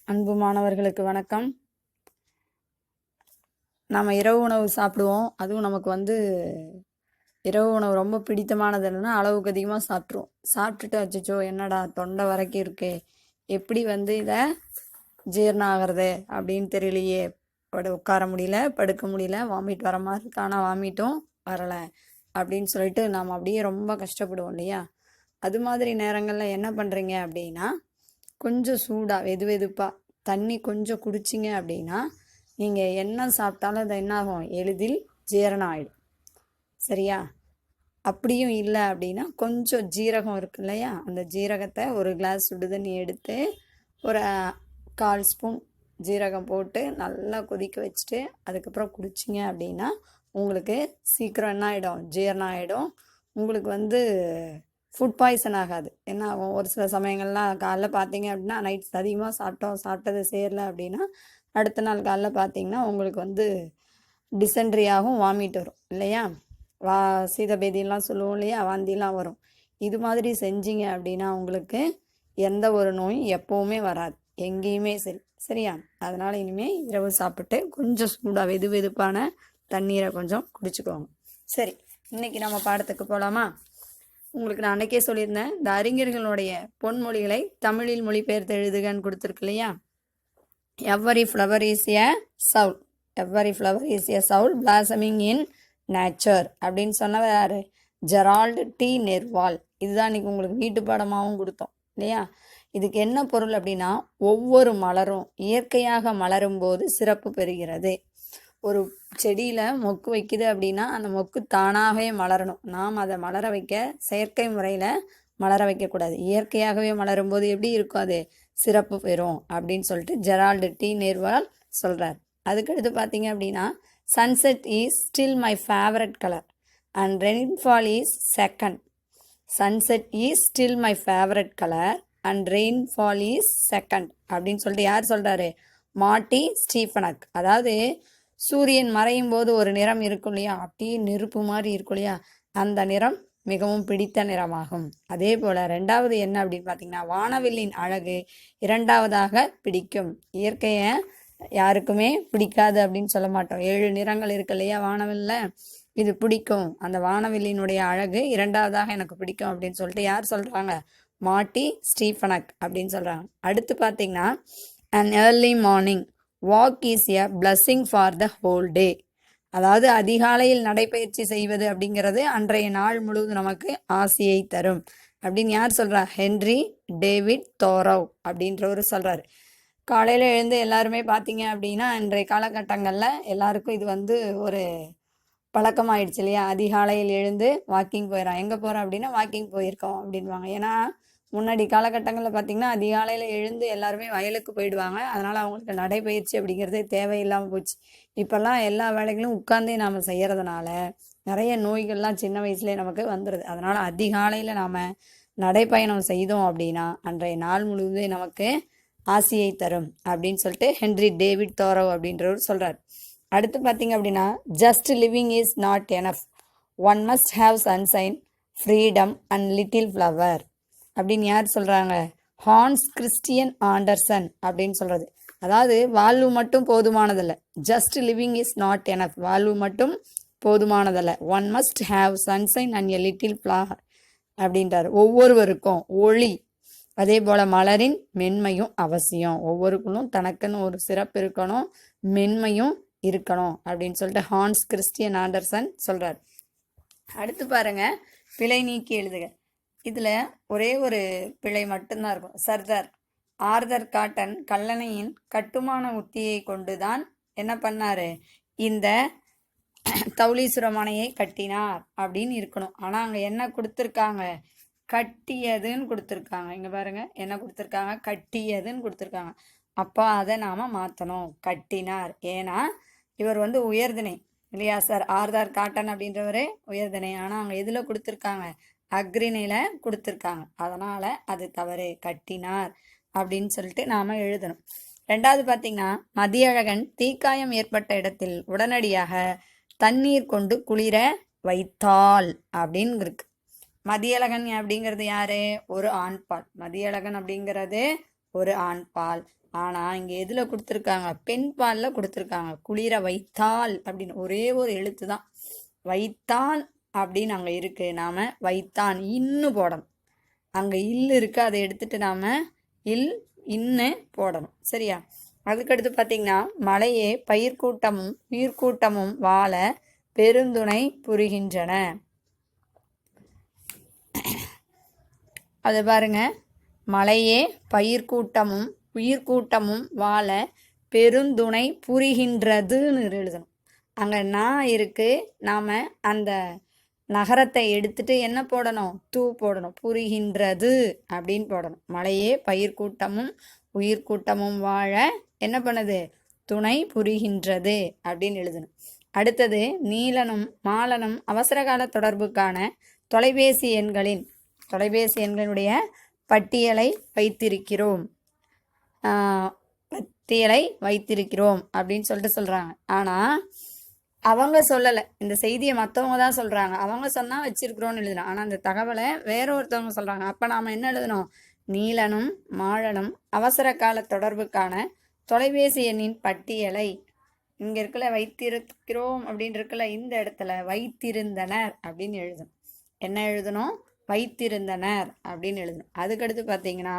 அன்பு மாணவர்களுக்கு வணக்கம். நாம் இரவு உணவு சாப்பிடுவோம். அதுவும் நமக்கு இரவு உணவு ரொம்ப பிடித்தமானது என்னன்னா அளவுக்கு அதிகமாக சாப்பிட்ருவோம். சாப்பிட்டுட்டு அச்சோ என்னடா தொண்டை வரைக்கும் இருக்கே, எப்படி இதை ஜீரணம் ஆகிறது அப்படின்னு தெரியலையே, உட்கார முடியல, படுக்க முடியல, வாமிட் வர மாதிரி இருக்கு, ஆனால் வாமிட்டும் வரலை அப்படின்னு சொல்லிட்டு நாம் அப்படியே ரொம்ப கஷ்டப்படுவோம் இல்லையா? அது மாதிரி நேரங்களில் என்ன பண்ணுறீங்க அப்படின்னா, கொஞ்சம் சூடாக வெது வெதுப்பாக தண்ணி கொஞ்சம் குடிச்சிங்க அப்படின்னா நீங்கள் என்ன சாப்பிட்டாலும் அது என்ன ஆகும், எளிதில் ஜீரணம் ஆகிடும். சரியா? அப்படியும் இல்லை அப்படின்னா கொஞ்சம் ஜீரகம் இருக்கு இல்லையா, அந்த ஜீரகத்தை ஒரு கிளாஸ் சுடுதண்ணி எடுத்து ஒரு 1/4 ஸ்பூன் ஜீரகம் போட்டு நல்லா கொதிக்க வச்சுட்டு அதுக்கப்புறம் குடிச்சிங்க அப்படின்னா உங்களுக்கு சீக்கிரம் என்ன ஆகிடும், ஜீரணம் ஆகிடும். உங்களுக்கு ஃபுட் பாய்சன் ஆகாது. என்ன ஆகும், ஒரு சில சமயங்கள்லாம் காலைல பார்த்தீங்க அப்படின்னா நைட் அதிகமாக சாப்பிட்டது சேரல அப்படின்னா அடுத்த நாள் காலைல பார்த்தீங்கன்னா உங்களுக்கு டிசென்ட்ரி ஆகும், வாமிட் வரும் இல்லையா? சீதபேதியெல்லாம் சொல்லுவோம் இல்லையா, வாந்திலாம் வரும். இது மாதிரி செஞ்சீங்க அப்படின்னா உங்களுக்கு எந்த ஒரு நோயும் எப்போவுமே வராது, எங்கேயுமே சரி. சரியா? அதனால் இனிமேல் இரவு சாப்பிட்டு கொஞ்சம் சூடாக வெது வெதுப்பான தண்ணீரை கொஞ்சம் குடிச்சுக்கோங்க. சரி, இன்னைக்கு நம்ம பாடத்துக்கு போகலாமா? உங்களுக்கு நான் அன்றைக்கே சொல்லியிருந்தேன், இந்த அறிஞர்களுடைய பொன்மொழிகளை தமிழில் மொழிபெயர்த்து எழுதுகன்னு கொடுத்துருக்கு இல்லையா? Every flower is a soul, every flower is a soul blossoming in nature அப்படின்னு சொன்னவர் யார்? Gerard de Nerval. இதுதான் இன்னைக்கு உங்களுக்கு வீட்டு பாடமாகவும் கொடுத்தோம் இல்லையா? இதுக்கு என்ன பொருள் அப்படின்னா, ஒவ்வொரு மலரும் இயற்கையாக மலரும் போது சிறப்பு பெறுகிறது. ஒரு செடியில் மொக்கு வைக்குது அப்படின்னா அந்த மொக்கு தானாகவே மலரணும். நாம் அதை மலர வைக்க செயற்கை முறையில் மலர வைக்கக்கூடாது. இயற்கையாகவே மலரும் போது எப்படி இருக்கும், அது சிறப்பு பெறும் அப்படின்னு சொல்லிட்டு ஜெரால்டு டி நெர்வால் சொல்கிறார். அதுக்கடுத்து பார்த்தீங்க அப்படின்னா, sunset is still my favourite colour and rainfall is second. Sunset is still my favourite colour and rainfall is second அப்படின்னு சொல்லிட்டு யார் சொல்கிறாரு? மார்ட்டி ஸ்டீஃபனக். அதாவது சூரியன் மறையும் போது ஒரு நிறம் இருக்கும் இல்லையா, அப்படியே நெருப்பு மாதிரி இருக்கும் இல்லையா, அந்த நிறம் மிகவும் பிடித்த நிறமாகும். அதே போல் ரெண்டாவது என்ன அப்படின்னு பார்த்தீங்கன்னா, வானவில்லின் அழகு இரண்டாவதாக பிடிக்கும். இயற்கையை யாருக்குமே பிடிக்காது அப்படின்னு சொல்ல மாட்டோம். 7 நிறங்கள் இருக்கு இல்லையா வானவில்ல, இது பிடிக்கும். அந்த வானவில்லினுடைய அழகு இரண்டாவதாக எனக்கு பிடிக்கும் அப்படின்னு சொல்லிட்டு யார் சொல்கிறாங்க? மார்ட்டி ஸ்டீஃபனக் அப்படின்னு சொல்கிறாங்க. அடுத்து பார்த்தீங்கன்னா, an early morning walk is a blessing for the whole day. அதாவது அதிகாலையில் நடைபயிற்சி செய்வது அப்படிங்கிறது அன்றைய நாள் முழுவதும் நமக்கு ஆசையை தரும் அப்படின்னு யார் சொல்கிறா? ஹென்றி டேவிட் தோரோவ் அப்படின்றவர் சொல்கிறாரு. காலையில் எழுந்து எல்லாருமே பார்த்தீங்க அப்படின்னா இன்றைய காலகட்டங்களில் எல்லாருக்கும் இது ஒரு பழக்கமாயிடுச்சு இல்லையா? அதிகாலையில் எழுந்து வாக்கிங் போயிடறோம். எங்கே போகிறோம் அப்படின்னா வாக்கிங் போயிருக்கோம் அப்படின்வாங்க. ஏன்னா முன்னாடி காலகட்டங்களில் பார்த்திங்கன்னா அதிகாலையில் எழுந்து எல்லாருமே வயலுக்கு போயிடுவாங்க. அதனால் அவங்களுக்கு நடைப்பயிற்சி அப்படிங்கிறதே தேவையில்லாமல் போச்சு. இப்போல்லாம் எல்லா வேலைகளும் உட்கார்ந்தே நாம் செய்கிறதுனால நிறைய நோய்கள்லாம் சின்ன வயசுலேயே நமக்கு வந்துடுது. அதனால் அதிகாலையில் நாம் நடைப்பயணம் செய்தோம் அப்படின்னா அன்றைய நாள் முழுவதும் நமக்கு ஆசையை தரும் அப்படின்னு சொல்லிட்டு ஹென்றி டேவிட் தோரோவ் அப்படின்றவர் சொல்கிறார். அடுத்து பார்த்திங்க அப்படின்னா, just living is not enough, one must have sunshine, freedom and little flower அப்படின்னு யார் சொல்கிறாங்க? ஹான்ஸ் கிறிஸ்டியன் ஆண்டர்சன் அப்படின்னு சொல்கிறது. அதாவது வாழ்வு மட்டும் போதுமானதில்லை, just living is not enough, வாழ்வு மட்டும் போதுமானதில்லை, one must have sunshine and a little flower அப்படின்றார். ஒவ்வொருவருக்கும் ஒளி, அதே போல் மலரின் மென்மையும் அவசியம். ஒவ்வொருக்குள்ளும் தனக்குன்னு ஒரு சிறப்பு இருக்கணும், மென்மையும் இருக்கணும் அப்படின்னு சொல்லிட்டு ஹான்ஸ் கிறிஸ்டியன் ஆண்டர்சன் சொல்கிறார். அடுத்து பாருங்க, பிழை நீக்கி எழுதுக. இதில் ஒரே ஒரு பிழை மட்டும்தான் இருக்கும். சர்தார் ஆர்தர் காட்டன் கல்லணையின் கட்டுமான உத்தியை கொண்டு தான் என்ன பண்ணார், இந்த தௌலீசுரம் அணையை கட்டினார் அப்படின்னு இருக்கணும். ஆனால் அங்கே என்ன கொடுத்துருக்காங்க? கட்டியதுன்னு கொடுத்துருக்காங்க. இங்கே பாருங்க என்ன கொடுத்துருக்காங்க? கட்டியதுன்னு கொடுத்துருக்காங்க. அப்போ அதை நாம் மாற்றணும், கட்டினார். ஏன்னா இவர் உயர்திணை இல்லையா சார்? ஆர்தர் காட்டன் அப்படின்றவர் உயர்திணை. ஆனால் அவங்க எதில் கொடுத்துருக்காங்க? அக்ரிணையில் கொடுத்துருக்காங்க. அதனால் அது தவறு, கட்டினார் அப்படின்னு சொல்லிட்டு நாம் எழுதணும். ரெண்டாவது பார்த்திங்கன்னா, மதியழகன் தீக்காயம் ஏற்பட்ட இடத்தில் உடனடியாக தண்ணீர் கொண்டு குளிர வைத்தாள் அப்படின்னு இருக்கு. மதியழகன் அப்படிங்கிறது யாரு? ஒரு ஆண்பால். மதியழகன் அப்படிங்கிறது ஒரு ஆண்பால். ஆனால் இங்கே எதில் கொடுத்துருக்காங்க, பெண் பாலில் கொடுத்துருக்காங்க. குளிர வைத்தால் அப்படின்னு ஒரே ஒரு எழுத்து தான். வைத்தான் அப்படின்னு அங்கே இருக்குது, நாம் வைத்தான் இன்னு போடணும். அங்கே இல்லு இருக்குது, அதை எடுத்துட்டு நாம் இன்னு போடணும். சரியா? அதுக்கடுத்து பார்த்தீங்கன்னா, மலையே பயிர்க்கூட்டமும் உயிர்க்கூட்டமும் வாழ பெருந்துணை புரிகின்றன. அது பாருங்க, மலையே பயிர்க்கூட்டமும் உயிர்க்கூட்டமும் வாழ பெருந்துணை புரிகின்றதுன்னு எழுதணும். அங்கே நான் இருக்குது, நாம் அந்த நகரத்தை எடுத்துட்டு என்ன போடணும், தூ போடணும். புரிகின்றது அப்படின்னு போடணும். மலையே பயிர்க்கூட்டமும் உயிர்க்கூட்டமும் வாழ என்ன பண்ணுது, துணை புரிகின்றது அப்படின்னு எழுதணும். அடுத்தது, நீலனும் மாலனும் அவசரகால தொடர்புக்கான தொலைபேசி எண்களினுடைய பட்டியலை வைத்திருக்கிறோம் அப்படின்னு சொல்லிட்டு சொல்கிறாங்க. ஆனால் அவங்க சொல்லலை, இந்த செய்தியை மற்றவங்க தான் சொல்கிறாங்க. அவங்க சொன்னால் வச்சிருக்கிறோன்னு எழுதணும். ஆனால் அந்த தகவலை வேற ஒருத்தவங்க சொல்கிறாங்க. அப்போ நாம் என்ன எழுதணும், நீலனும் மாலனும் அவசர கால தொடர்புக்கான தொலைபேசி எண்ணின் பட்டியலை, இங்கே இருக்கல வைத்திருக்கிறோம் அப்படின்னு இருக்கல, இந்த இடத்துல வைத்திருந்தனர் அப்படின்னு எழுதணும். என்ன எழுதணும், வைத்திருந்தனர் அப்படின்னு எழுதணும். அதுக்கடுத்து பார்த்தீங்கன்னா,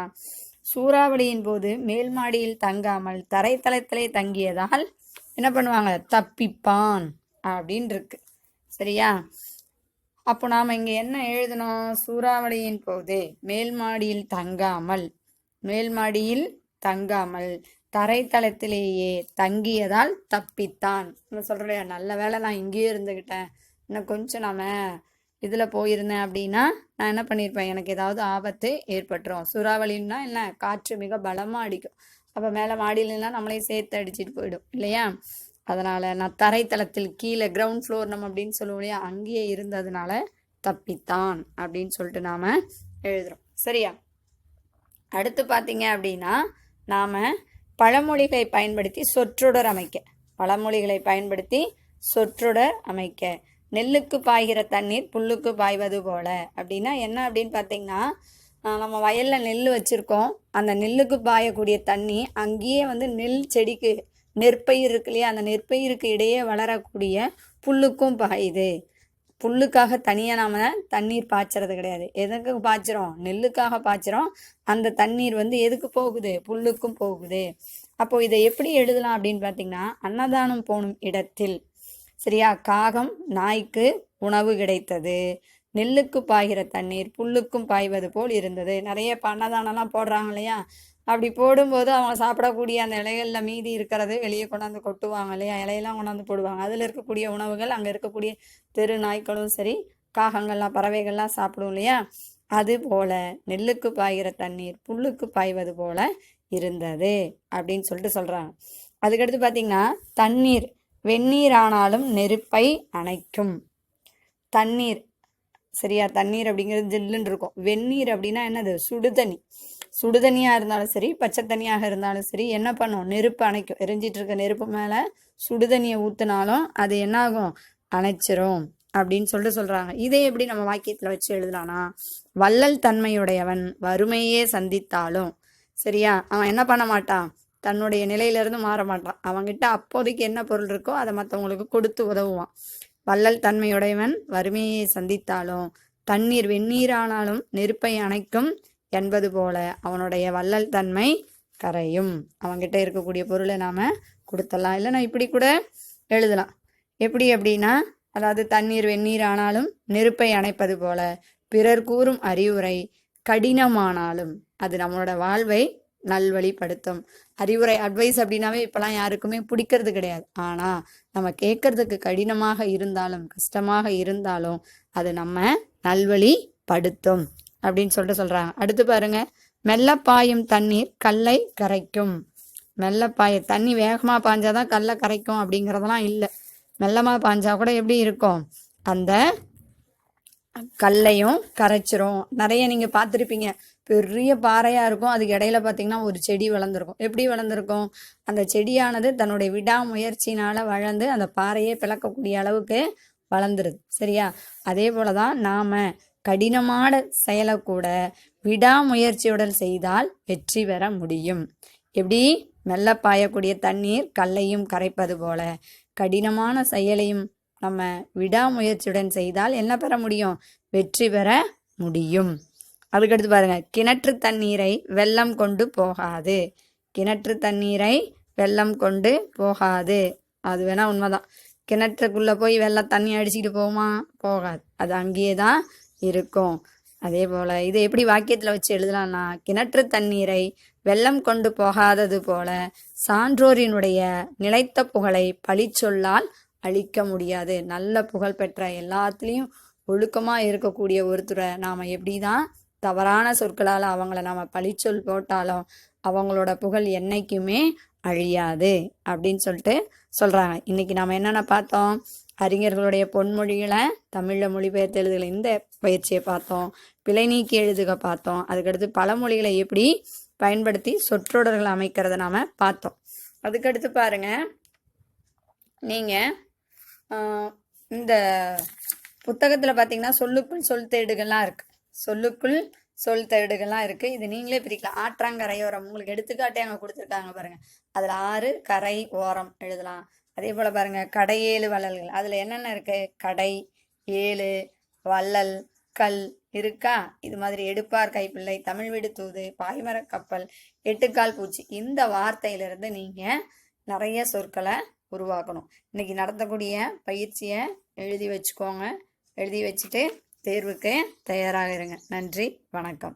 சூறாவளியின் போது மேல் மாடியில் தங்காமல் தரைத்தளத்திலே தங்கியதால் என்ன பண்ணுவாங்க, தப்பிப்பான் அப்படின்னு இருக்கு. சரியா? அப்போ நாம் இங்கே என்ன எழுதணும், சூறாவளியின் போது மேல் மாடியில் தங்காமல் தரைத்தளத்திலேயே தங்கியதால் தப்பித்தான். நான் சொல்கிறேன், நல்ல வேலை நான் இங்கேயே இருந்துக்கிட்டேன், இன்னும் கொஞ்சம் நாம் இதில் போயிருந்தேன் அப்படின்னா நான் என்ன பண்ணியிருப்பேன், எனக்கு ஏதாவது ஆபத்து ஏற்பட்டுரும். சூறாவளின்னா என்ன, காற்று மிக பலமாக அடிக்கும். அப்போ மேலே மாடியிலாம் நம்மளையும் சேர்த்து அடிச்சுட்டு போயிடும் இல்லையா? அதனால் நான் தரைத்தளத்தில் கீழே கிரவுண்ட் ஃப்ளோர் நம்ம அப்படின்னு சொல்லுவோம் இல்லையா, அங்கேயே இருந்ததுனால தப்பித்தான் அப்படின்னு சொல்லிட்டு நாம் எழுதுகிறோம். சரியா? அடுத்து பார்த்தீங்க அப்படின்னா, நாம் பழமொழிகளை பயன்படுத்தி சொற்றொடர் அமைக்க. நெல்லுக்கு பாய்கிற தண்ணீர் புல்லுக்கு பாய்வது போல அப்படின்னா என்ன அப்படின்னு பார்த்தீங்கன்னா, நம்ம வயலில் நெல் வச்சுருக்கோம், அந்த நெல்லுக்கு பாயக்கூடிய தண்ணி அங்கேயே நெல் செடிக்கு, நெற்பயிர் இருக்கு இல்லையா, அந்த நெற்பயிருக்கு இடையே வளரக்கூடிய புல்லுக்கும் பாயுது. புல்லுக்காக தனியாக நாம் தண்ணீர் பாய்ச்சறது கிடையாது. எதுக்கு பாய்ச்சிரும், நெல்லுக்காக பாய்ச்சிரும். அந்த தண்ணீர் எதுக்கு போகுது, புல்லுக்கும் போகுது. அப்போது இதை எப்படி எழுதலாம் அப்படின்னு பார்த்தீங்கன்னா, அன்னதானம் போனும் இடத்தில், சரியா, காகம் நாய்க்கு உணவு கிடைத்தது, நெல்லுக்கு பாய்கிற தண்ணீர் புல்லுக்கும் பாய்வது போல் இருந்தது. நிறைய அன்னதானம்லாம் போடுறாங்க இல்லையா, அப்படி போடும்போது அவங்க சாப்பிடக்கூடிய அந்த இலைகளில் மீதி இருக்கிறது வெளியே கொண்டாந்து கொட்டுவாங்க இல்லையா, இலையெல்லாம் கொண்டாந்து போடுவாங்க. அதில் இருக்கக்கூடிய உணவுகள் அங்கே இருக்கக்கூடிய தெரு நாய்க்களும் சரி, காகங்கள்லாம் பறவைகள்லாம் சாப்பிடும் இல்லையா, அது போல நெல்லுக்கு பாய்கிற தண்ணீர் புல்லுக்கு பாய்வது போல இருந்தது அப்படின்னு சொல்லிட்டு சொல்கிறாங்க. அதுக்கடுத்து பார்த்திங்கன்னா, தண்ணீர் வெந்நீர் ஆனாலும் நெருப்பை அணைக்கும். தண்ணீர், சரியா, தண்ணீர் அப்படிங்கிறது ஜில்லுன்னு இருக்கும். வெந்நீர் அப்படின்னா என்னது, சுடுதண்ணியாக இருந்தாலும் சரி, பச்சை தண்ணியாக இருந்தாலும் சரி, என்ன பண்ணும், நெருப்பு அணைக்கும். எரிஞ்சிட்டு இருக்க நெருப்பு மேலே சுடுதண்ணியை ஊற்றினாலும் அது என்னாகும், அணைச்சிரும் அப்படின்னு சொல்லிட்டு சொல்கிறாங்க. இதே எப்படி நம்ம வாக்கியத்தில் வச்சு எழுதலாம்னா, வள்ளல் தன்மையுடையவன் வறுமையே சந்தித்தாலும், சரியா, அவன் என்ன பண்ண மாட்டான், தன்னுடைய நிலையிலிருந்து மாற மாட்டான். அவங்கிட்ட அப்போதைக்கு என்ன பொருள் இருக்கோ அதை மற்றவங்களுக்கு கொடுத்து உதவுவான். வள்ளல் தன்மையுடையவன் வறுமையை சந்தித்தாலும் தண்ணீர் வெந்நீரானாலும் நெருப்பை அணைக்கும் என்பது போல அவனுடைய வள்ளல் தன்மை கரையும். அவங்கிட்ட இருக்கக்கூடிய பொருளை நாம் கொடுத்தலாம். இல்லைன்னா இப்படி கூட எழுதலாம். எப்படி அப்படின்னா, அதாவது தண்ணீர் வெந்நீர் ஆனாலும் நெருப்பை அணைப்பது போல பிறர் கூறும் அறிவுரை கடினமானாலும் அது நம்மளோட வாழ்வை நல்வழிப்படுத்தும். அறிவுரை, அட்வைஸ் அப்படின்னாவே இப்போலாம் யாருக்குமே பிடிக்கிறது கிடையாது. ஆனால் நம்ம கேட்கறதுக்கு கடினமாக இருந்தாலும் கஷ்டமாக இருந்தாலும் அது நம்ம நல்வழிப்படுத்தும் அப்படின்னு சொல்லிட்டு சொல்கிறாங்க. அடுத்து பாருங்க, மெல்ல பாயும் தண்ணீர் கல்லை கரைக்கும். தண்ணி வேகமாக பாய்ஞ்சாதான் கல்லை கரைக்கும் அப்படிங்கிறதெல்லாம் இல்லை. மெல்லமாக பாய்ஞ்சா கூட எப்படி இருக்கும், அந்த கல்லையும் கரைச்சிரும். நிறைய நீங்கள் பார்த்துருப்பீங்க, பெரிய பாறையாக இருக்கும், அதுக்கு இடையில பார்த்தீங்கன்னா ஒரு செடி வளர்ந்துருக்கும். எப்படி வளர்ந்துருக்கும், அந்த செடியானது தன்னுடைய விடாமுயற்சினால் வளர்ந்து அந்த பாறையை பிளக்கக்கூடிய அளவுக்கு வளர்ந்துருது. சரியா? அதே போல தான் நாம் கடினமான செயலை கூட விடாமுயற்சியுடன் செய்தால் வெற்றி பெற முடியும். எப்படி மெல்ல பாயக்கூடிய தண்ணீர் கல்லையும் கரைப்பது போல கடினமான செயலையும் நம்ம விடாமுயற்சியுடன் செய்தால் என்ன பெற முடியும்? வெற்றி பெற முடியும். அதுக்கடுத்து பாருங்க, கிணற்று தண்ணீரை வெள்ளம் கொண்டு போகாது. கிணற்று தண்ணீரை வெள்ளம் கொண்டு போகாது. அது வேணா உண்மைதான். கிணற்றுக்குள்ள போய் வெள்ளம் தண்ணி அடிச்சுக்கிட்டு போகுமா? போகாது. அது அங்கேயே தான் இருக்கும். அதே போல இதை எப்படி வாக்கியத்தில் வச்சு எழுதலாம்னா, கிணற்று தண்ணீரை வெள்ளம் கொண்டு போகாதது போல சான்றோரினுடைய நிலைத்த புகழை பழிச்சொல்லால் அழிக்க முடியாது. நல்ல புகழ் பெற்ற எல்லாத்துலேயும் ஒழுக்கமாக இருக்கக்கூடிய ஒருத்தரை நாம் எப்படி தான் தவறான சொற்களால் அவங்கள நாம் பழிச்சொல் போட்டாலும் அவங்களோட புகழ் என்னைக்குமே அழியாது அப்படின்னு சொல்லிட்டு சொல்கிறாங்க. இன்றைக்கி நாம் என்னென்ன பார்த்தோம்? அறிஞர்களுடைய பொன்மொழிகளை தமிழில் மொழிபெயர்த்து எழுதுகிற இந்த பயிற்சியை பார்த்தோம். பிழை நீக்கி எழுதுக பார்த்தோம். அதுக்கடுத்து பழமொழிகளை எப்படி பயன்படுத்தி சொற்றொடர்கள் அமைக்கிறத நாம் பார்த்தோம். அதுக்கடுத்து பாருங்கள், நீங்கள் இந்த புத்தகத்தில் பார்த்தீங்கன்னா சொல்லுக்குள் சொல் தேடுகள்லாம் இருக்குது. சொல்லுக்குள் சொல் தேடுகள்லாம் இருக்குது. இது நீங்களே பிரிக்கலாம். ஆற்றங்கரையோரம் உங்களுக்கு எடுத்துக்காட்டே அங்கே கொடுத்துருக்காங்க பாருங்கள். அதில் 6 கரை ஓரம் எழுதலாம். அதே போல் பாருங்கள், கடை 7 வள்ளல்கள். அதில் என்னென்ன இருக்குது? கடை 7 வள்ளல் கல் இருக்கா? இது மாதிரி எடுப்பார் கைப்பிள்ளை, தமிழ் வீடு தூது, பாய்மர கப்பல், 8 கால் பூச்சி. இந்த வார்த்தையிலிருந்து நீங்கள் நிறைய சொற்களை உருவாக்கணும். இன்னைக்கு நடத்தக்கூடிய பயிற்சியை எழுதி வச்சுக்கோங்க. எழுதி வச்சுட்டு தேர்வுக்கு தயாராக இருங்க. நன்றி, வணக்கம்.